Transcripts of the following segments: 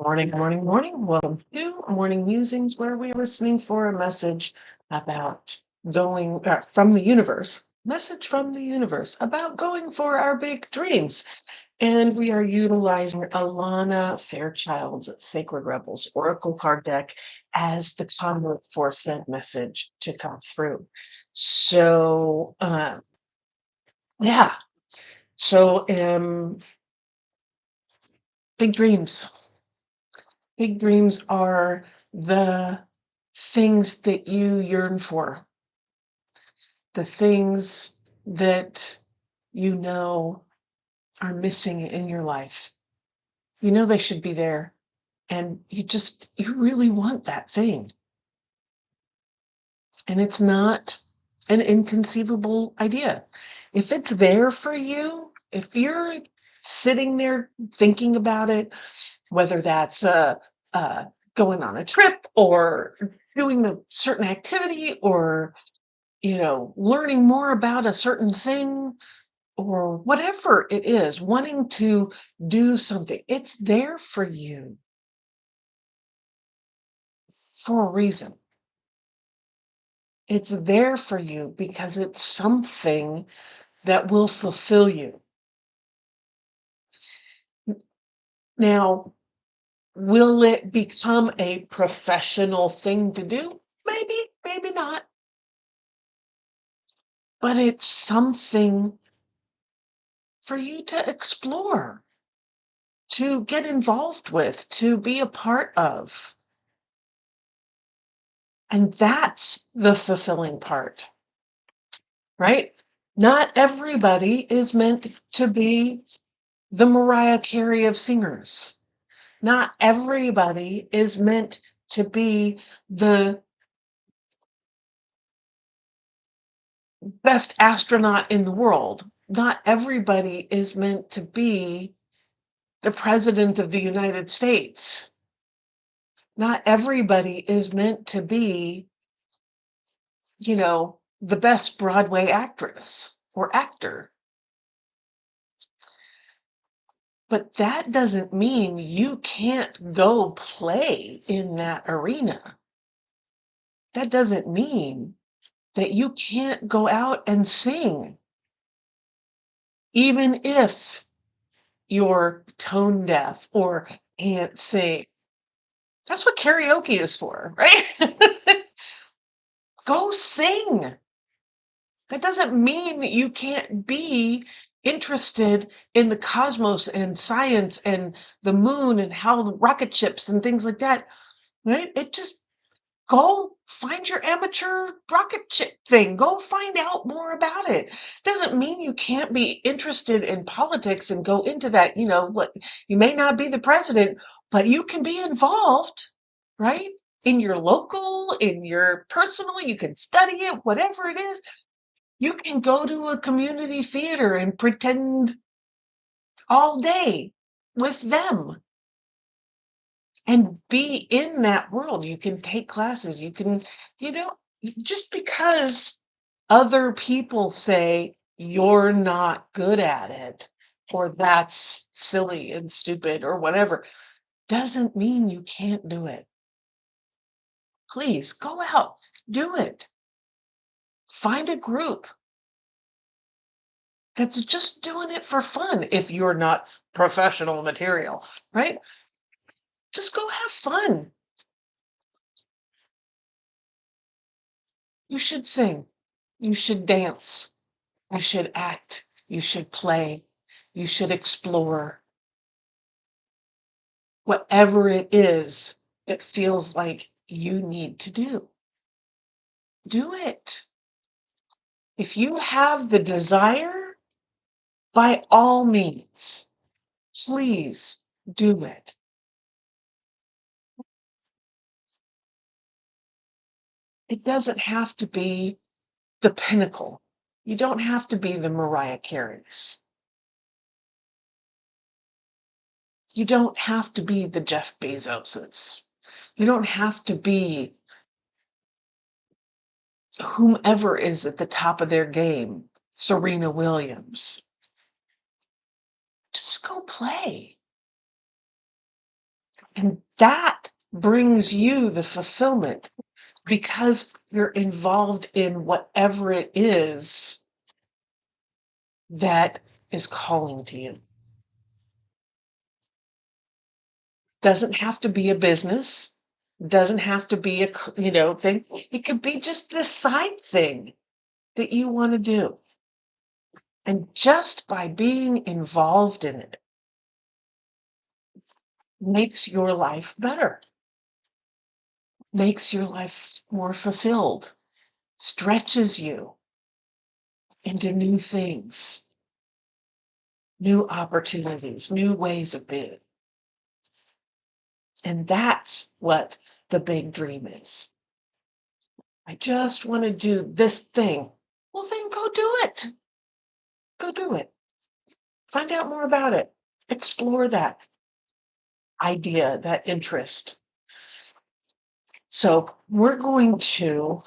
Morning, morning, morning. Welcome to Morning Musings, where we're listening for a message about going from the universe. Message from the universe about going for our big dreams. And we are utilizing Alana Fairchild's Sacred Rebels Oracle card deck as the conduit for said message to come through. So, yeah. So, big dreams. Big dreams are the things that you yearn for, the things that you know are missing in your life. You know they should be there, and you really want that thing. And it's not an inconceivable idea. If it's there for you, if you're sitting there thinking about it, whether that's uh, going on a trip or doing a certain activity or learning more about a certain thing or whatever it is, wanting to do something, it's there for you for a reason. It's there for you because it's something that will fulfill you. Now, will it become a professional thing to do? Maybe, maybe not. But it's something for you to explore, to get involved with, to be a part of. And that's the fulfilling part, right? Not everybody is meant to be the Mariah Carey of singers. Not everybody is meant to be the best astronaut in the world. Not everybody is meant to be the president of the United States. Not everybody is meant to be, the best Broadway actress or actor. But that doesn't mean you can't go play in that arena. That doesn't mean that you can't go out and sing, even if you're tone deaf or can't sing. That's what karaoke is for, right? Go sing. That doesn't mean that you can't be interested in the cosmos and science and the moon and how the rocket ships and things like that, right? It just go find your amateur rocket ship thing. Go find out more about it. Doesn't mean you can't be interested in politics and go into that, what you may not be the president, but you can be involved, right? In your local, in your personal, you can study it, whatever it is. You can go to a community theater and pretend all day with them and be in that world. You can take classes. You can, you know, just because other people say you're not good at it or that's silly and stupid or whatever doesn't mean you can't do it. Please go out, do it. Find a group that's just doing it for fun if you're not professional material, right? Just go have fun. You should sing. You should dance. You should act. You should play. You should explore. Whatever it is, it feels like you need to do. Do it. If you have the desire, by all means, please do it. It doesn't have to be the pinnacle. You don't have to be the Mariah Careys. You don't have to be the Jeff Bezoses. You don't have to be whomever is at the top of their game, Serena Williams. Just go play. And that brings you the fulfillment because you're involved in whatever it is that is calling to you. Doesn't have to be a business, doesn't have to be a thing. It could be just this side thing that you want to do. And just by being involved in it makes your life better, makes your life more fulfilled, stretches you into new things, new opportunities, new ways of being. And that's what the big dream is. I just want to do this thing. Well, then go do it. Go do it. Find out more about it. Explore that idea, that interest. So we're going to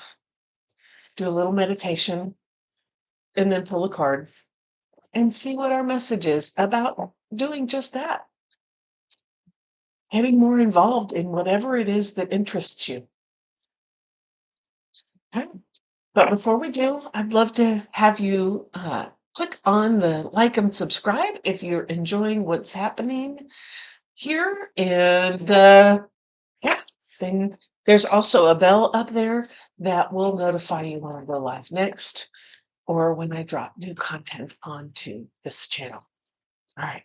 do a little meditation and then pull a card and see what our message is about doing just that. Getting more involved in whatever it is that interests you. Okay? But before we do, I'd love to have you click on the like and subscribe if you're enjoying what's happening here. And yeah, then there's also a bell up there that will notify you when I go live next or when I drop new content onto this channel. All right,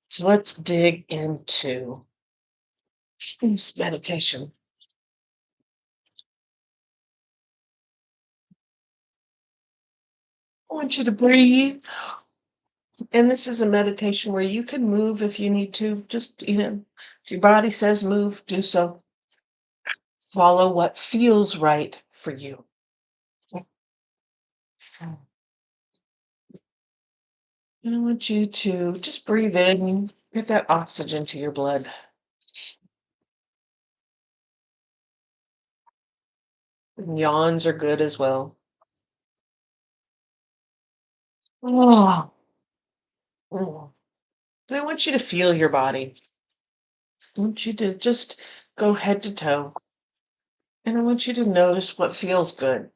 so let's dig into this meditation. I want you to breathe. And this is a meditation where you can move if you need to. Just, if your body says move, do so. Follow what feels right for you. And I want you to just breathe in, get that oxygen to your blood. And yawns are good as well. Oh. Mm. And I want you to feel your body. I want you to just go head to toe. And I want you to notice what feels good.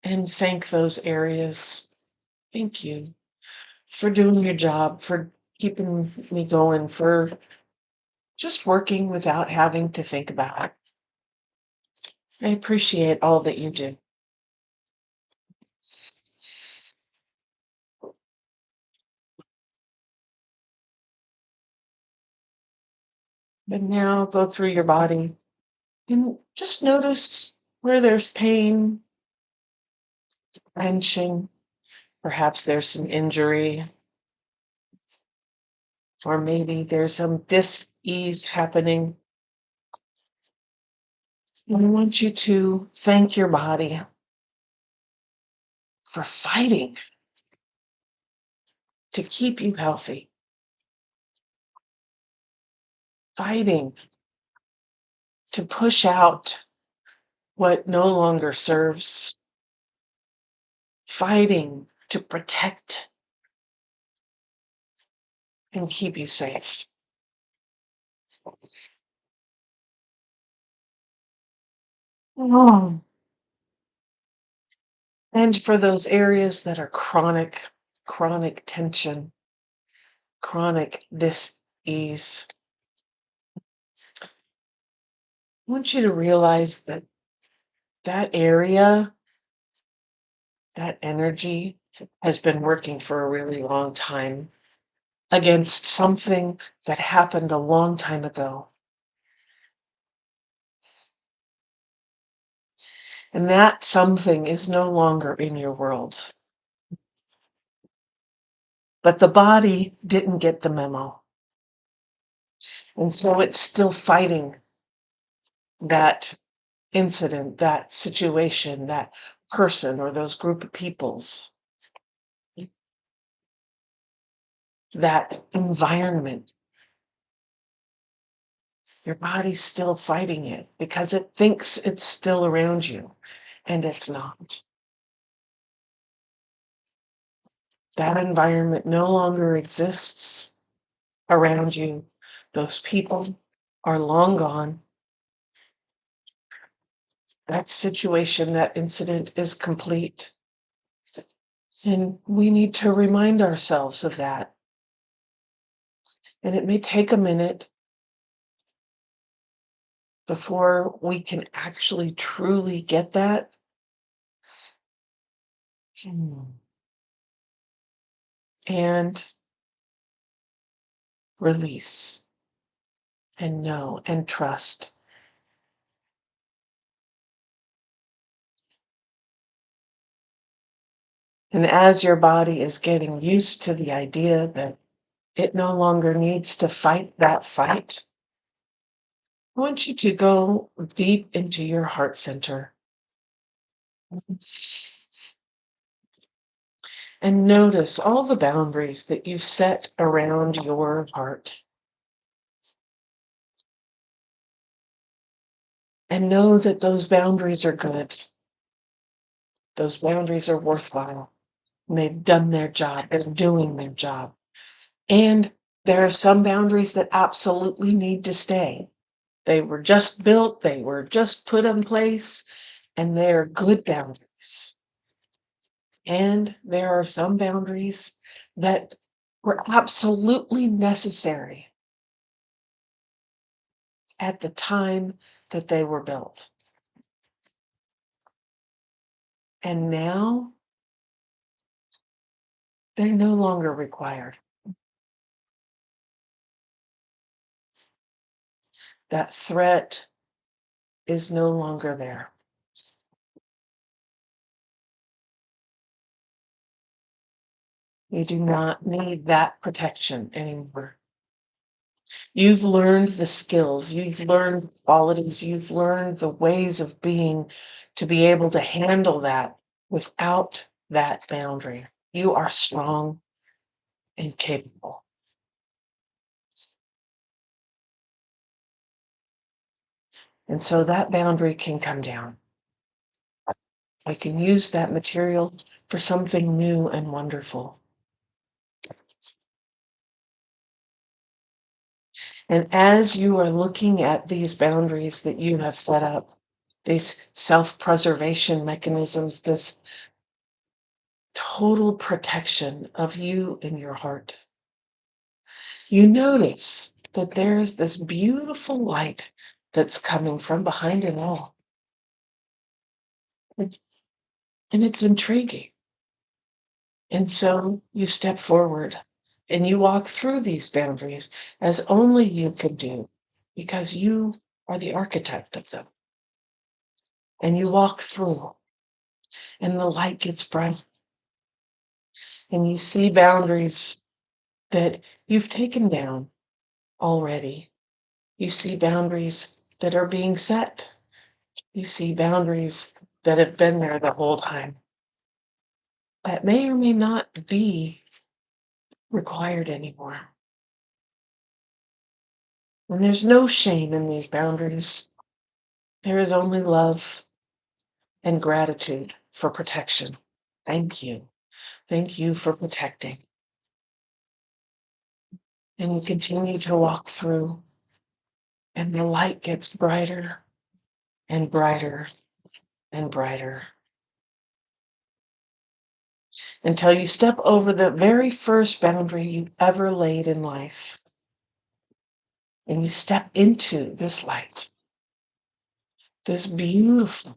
And thank those areas. Thank you for doing your job, for keeping me going, for just working without having to think about it. I appreciate all that you do. But now go through your body and just notice where there's pain, tension, perhaps there's some injury, or maybe there's some dis-ease happening. And I want you to thank your body for fighting to keep you healthy, fighting to push out what no longer serves, fighting to protect and keep you safe. Oh. And for those areas that are chronic tension, chronic dis-ease, I want you to realize that that area, that energy has been working for a really long time against something that happened a long time ago. And that something is no longer in your world. But the body didn't get the memo. And so it's still fighting that incident, that situation, that person, or those group of peoples, that environment. Your body's still fighting it because it thinks it's still around you, and it's not. That environment no longer exists around you. Those people are long gone. That situation, that incident is complete. And we need to remind ourselves of that. And it may take a minute before we can actually truly get that. And release and know and trust. And as your body is getting used to the idea that it no longer needs to fight that fight, I want you to go deep into your heart center and notice all the boundaries that you've set around your heart. And know that those boundaries are good. Those boundaries are worthwhile. And they've done their job. They're doing their job. And there are some boundaries that absolutely need to stay. They were just built, they were just put in place, and they're good boundaries. And there are some boundaries that were absolutely necessary at the time that they were built. And now they're no longer required. That threat is no longer there. You do not need that protection anymore. You've learned the skills, you've learned qualities, you've learned the ways of being to be able to handle that without that boundary. You are strong and capable. And so that boundary can come down. I can use that material for something new and wonderful. And as you are looking at these boundaries that you have set up, these self-preservation mechanisms, this total protection of you and your heart, you notice that there is this beautiful light that's coming from behind it all. And it's intriguing. And so you step forward and you walk through these boundaries as only you can do, because you are the architect of them. And you walk through, and the light gets bright, and you see boundaries that you've taken down already. You see boundaries that are being set. You see boundaries that have been there the whole time that may or may not be required anymore. And there's no shame in these boundaries. There is only love and gratitude for protection. Thank you. Thank you for protecting. And you continue to walk through, and the light gets brighter and brighter and brighter until you step over the very first boundary you ever laid in life. And you step into this light, this beautiful,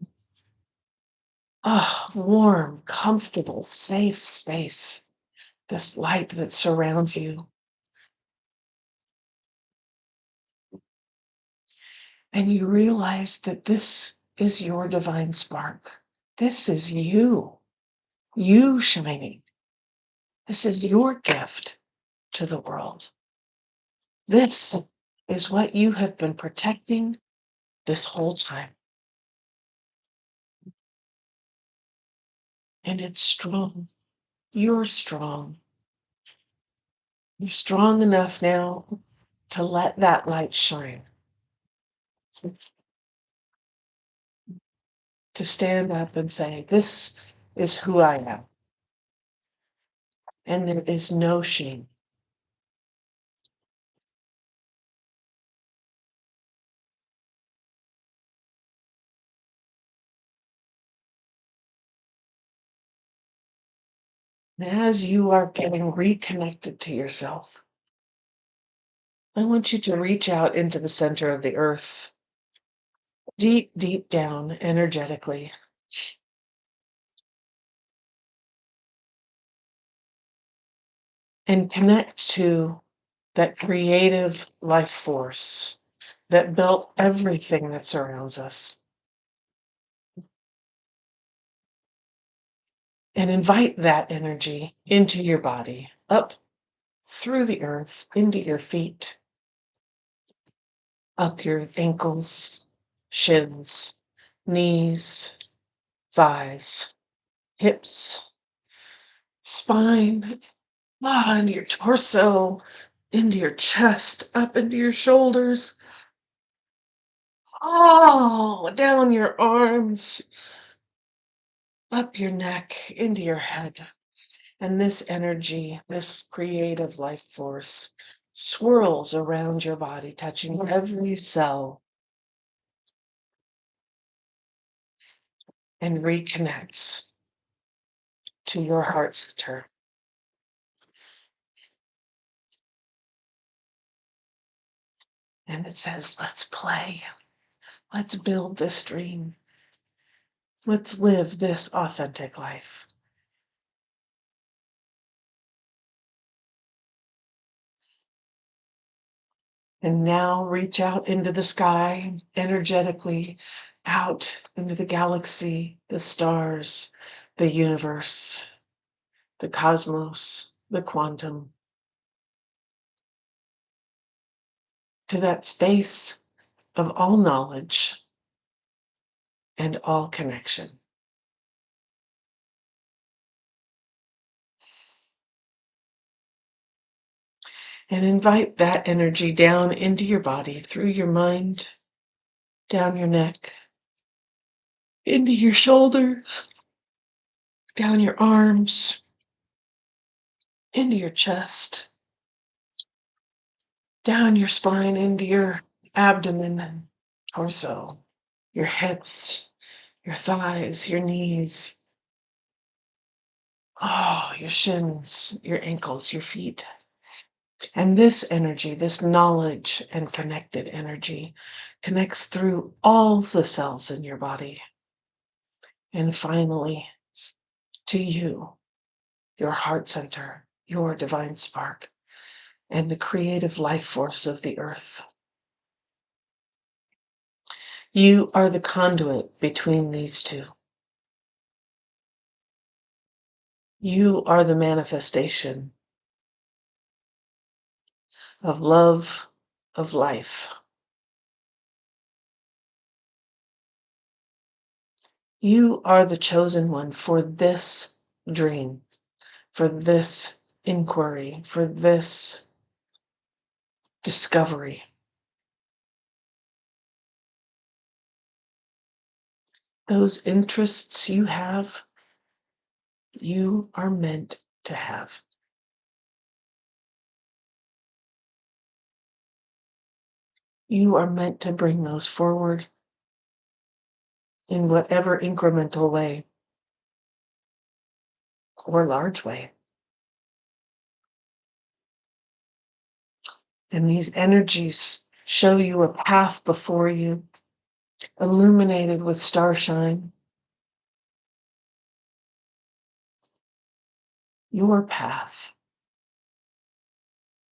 warm, comfortable, safe space, this light that surrounds you. And you realize that this is your divine spark. This is you shining. This is your gift to the world. This is what you have been protecting this whole time. And it's strong. You're strong. You're strong enough now to let that light shine. To stand up and say, this is who I am. and there is no shame. And as you are getting reconnected to yourself, I want you to reach out into the center of the earth, deep, deep down energetically, and connect to that creative life force that built everything that surrounds us. And invite that energy into your body, up through the earth, into your feet, up your ankles, shins, knees, thighs, hips, spine, into your torso, into your chest, up into your shoulders, down your arms, up your neck, into your head. And this energy, this creative life force, swirls around your body, touching every cell, and reconnects to your heart center. And it says, let's play. Let's build this dream. Let's live this authentic life. And now reach out into the sky energetically, out into the galaxy, the stars, the universe, the cosmos, the quantum, to that space of all knowledge and all connection. And invite that energy down into your body, through your mind, down your neck, into your shoulders, down your arms, into your chest, down your spine, into your abdomen and torso, your hips, your thighs, your knees, your shins, your ankles, your feet. And this energy, this knowledge and connected energy, connects through all the cells in your body. And finally, to you, your heart center, your divine spark, and the creative life force of the earth. You are the conduit between these two. You are the manifestation of love, of life. You are the chosen one for this dream, for this inquiry, for this discovery. Those interests you have, you are meant to have. You are meant to bring those forward in whatever incremental way or large way. And these energies show you a path before you, illuminated with starshine. Your path,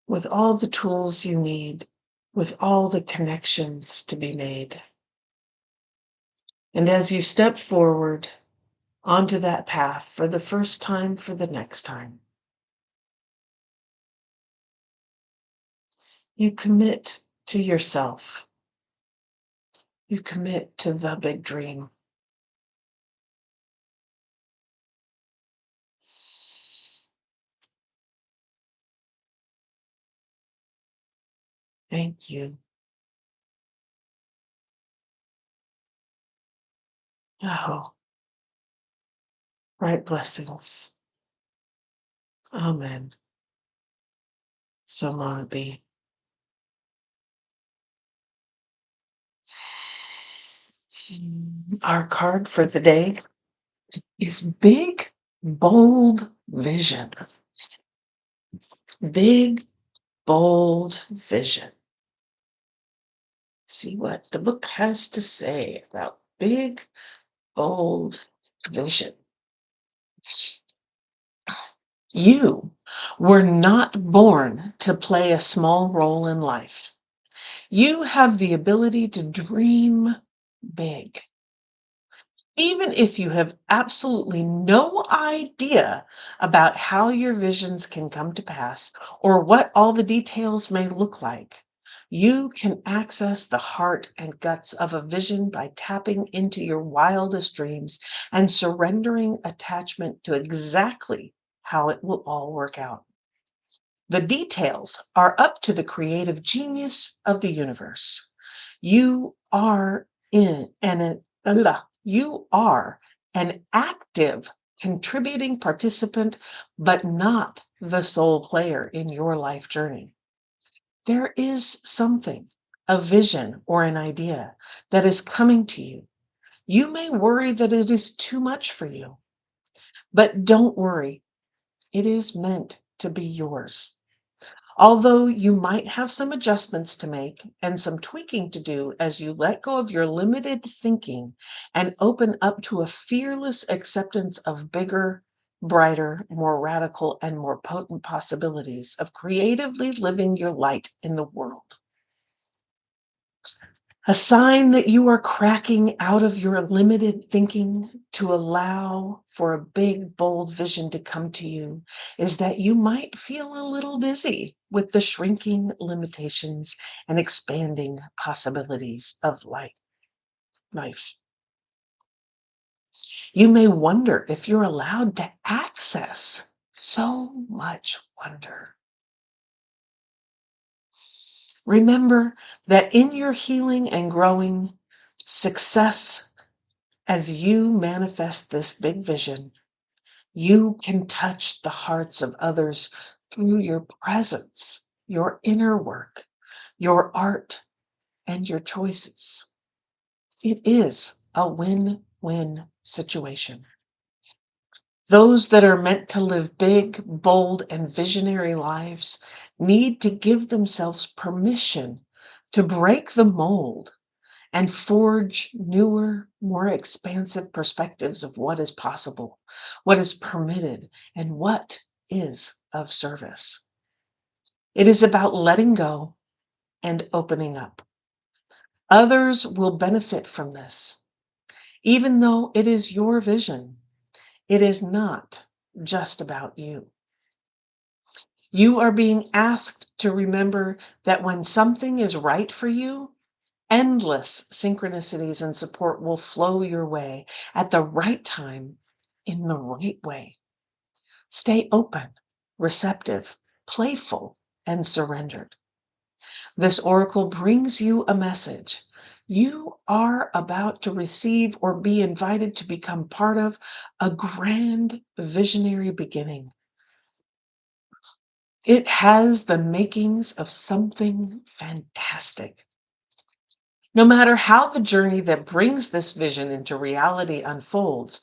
with all the tools you need, with all the connections to be made. And as you step forward onto that path for the first time, for the next time, you commit to yourself. You commit to the big dream. Thank you. Oh, bright blessings. Amen. So long it be. Our card for the day is big, bold vision. Big, bold vision. See what the book has to say about big, bold vision. You were not born to play a small role in life. You have the ability to dream big. Even if you have absolutely no idea about how your visions can come to pass or what all the details may look like, you can access the heart and guts of a vision by tapping into your wildest dreams and surrendering attachment to exactly how it will all work out. The details are up to the creative genius of the universe. You are you are an active contributing participant, but not the sole player in your life journey. There is something, a vision or an idea that is coming to you. You may worry that it is too much for you, but don't worry. It is meant to be yours. Although you might have some adjustments to make and some tweaking to do as you let go of your limited thinking and open up to a fearless acceptance of bigger, brighter, more radical, and more potent possibilities of creatively living your light in the world. A sign that you are cracking out of your limited thinking to allow for a big, bold vision to come to you is that you might feel a little dizzy with the shrinking limitations and expanding possibilities of life. You may wonder if you're allowed to access so much wonder. Remember that in your healing and growing, success as you manifest this big vision, you can touch the hearts of others through your presence, your inner work, your art, and your choices. It is a win-win situation. Those that are meant to live big, bold, and visionary lives need to give themselves permission to break the mold and forge newer, more expansive perspectives of what is possible, what is permitted, and what is of service. It is about letting go and opening up. Others will benefit from this. Even though it is your vision, it is not just about you. You are being asked to remember that when something is right for you, endless synchronicities and support will flow your way at the right time in the right way. Stay open, receptive, playful, and surrendered. This oracle brings you a message. You are about to receive or be invited to become part of a grand visionary beginning. It has the makings of something fantastic. No matter how the journey that brings this vision into reality unfolds,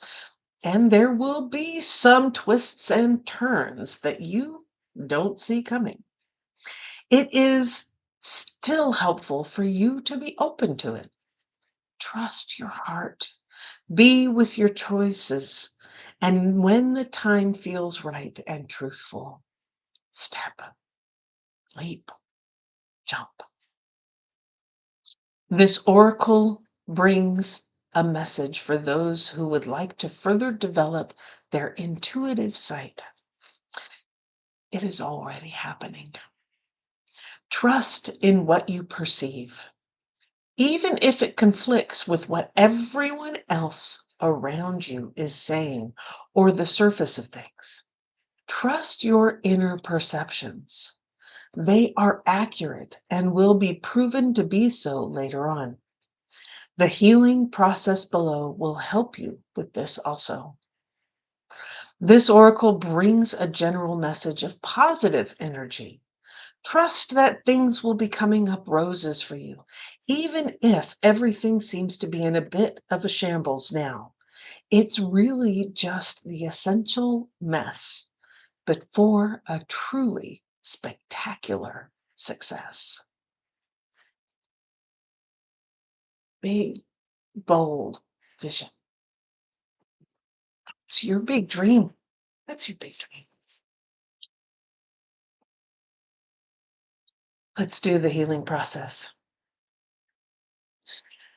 and there will be some twists and turns that you don't see coming, it is still helpful for you to be open to it. Trust your heart, be with your choices, and when the time feels right and truthful, step, leap, jump. This oracle brings a message for those who would like to further develop their intuitive sight. It is already happening. Trust in what you perceive, even if it conflicts with what everyone else around you is saying or the surface of things. Trust your inner perceptions. They are accurate and will be proven to be so later on. The healing process below will help you with this also. This oracle brings a general message of positive energy. Trust that things will be coming up roses for you, even if everything seems to be in a bit of a shambles now. It's really just the essential mess, but for a truly spectacular success. Big, bold vision. It's your big dream. That's your big dream. Let's do the healing process.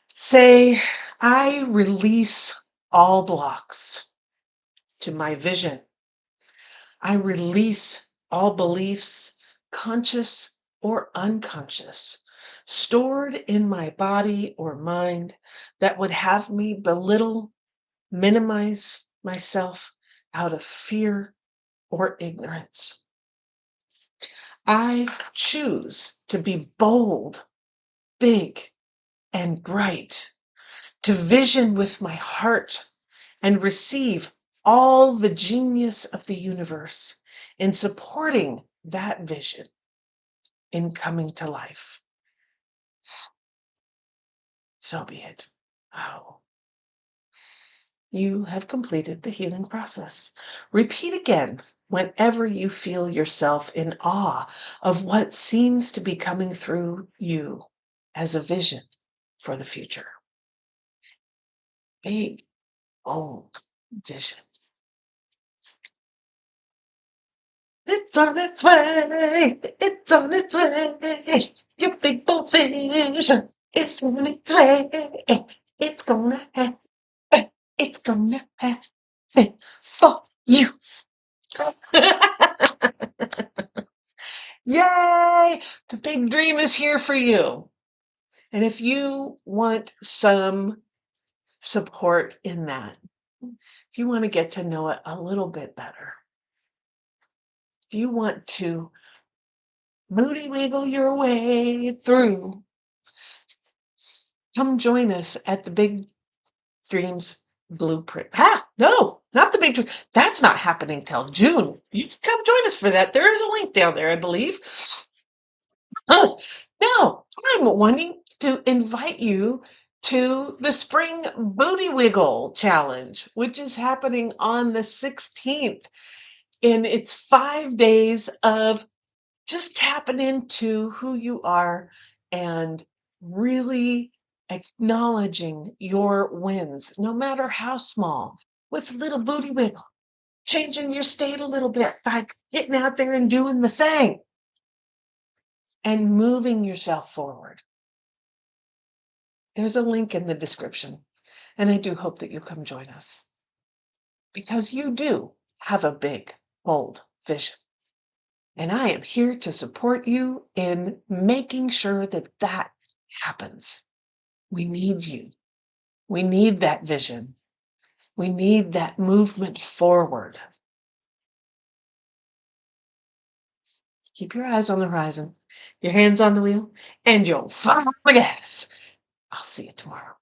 Say, I release all blocks to my vision. I release all beliefs, conscious or unconscious, stored in my body or mind that would have me belittle, minimize myself out of fear or ignorance. I choose to be bold, big, and bright, to vision with my heart and receive all the genius of the universe in supporting that vision in coming to life. So be it. Oh, you have completed the healing process. Repeat again whenever you feel yourself in awe of what seems to be coming through you as a vision for the future. Big, bold vision. It's on its way. It's on its way. Your big bold vision. It's on its way. It's gonna happen. It's gonna happen for you. Yay! The big dream is here for you. And if you want some support in that, if you want to get to know it a little bit better, if you want to booty wiggle your way through, come join us at the Big Dreams Blueprint. Ah, no, not the Big Dream. That's not happening till June. You can come join us for that. There is a link down there, I believe. Oh, now, I'm wanting to invite you to the Spring Booty Wiggle Challenge, which is happening on the 16th. And it's 5 days of just tapping into who you are and really acknowledging your wins, no matter how small, with a little booty wiggle, changing your state a little bit by getting out there and doing the thing and moving yourself forward. There's a link in the description, and I do hope that you come join us because you do have a big, bold vision. And I am here to support you in making sure that that happens. We need you. We need that vision. We need that movement forward. Keep your eyes on the horizon, your hands on the wheel, and you'll follow the gas. I'll see you tomorrow.